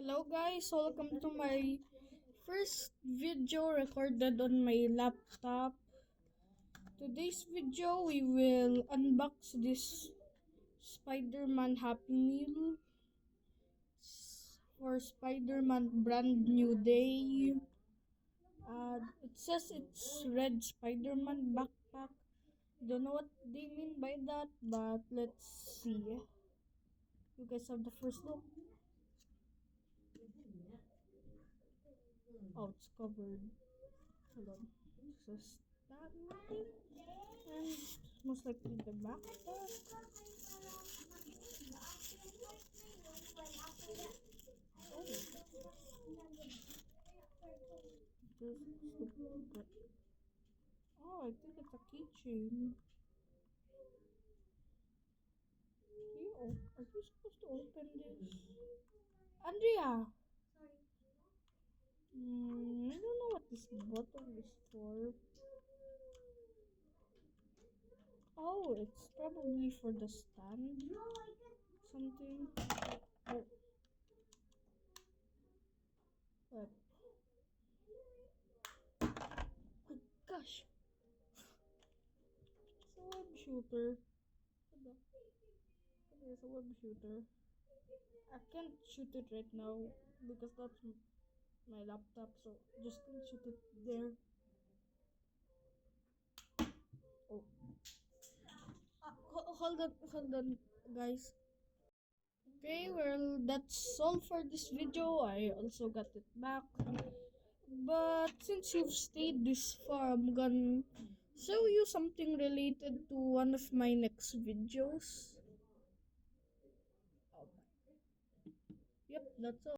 Hello guys, welcome to my first video recorded on my laptop. Today's video we will unbox this Spider-Man Happy Meal for Spider-Man Brand New Day. It says it's red Spider-Man backpack. Don't know what they mean by that, but let's see. You guys have the first look. Oh, it's covered. Hold on. This is that one. And most likely the backpack. Oh. This is the Oh, I think it's a keychain. Are you supposed to open this? Andrea! I don't know what this bottle is for. Oh, it's probably for the stand. Something. Oh. What? Oh gosh. It's a web shooter. It's a web shooter. I can't shoot it right now because that's my laptop, so just gonna shoot it there. Oh. Hold on, guys. Okay, well, that's all for this video. I also got it back. But since you've stayed this far, I'm gonna show you something related to one of my next videos. Yep, that's all.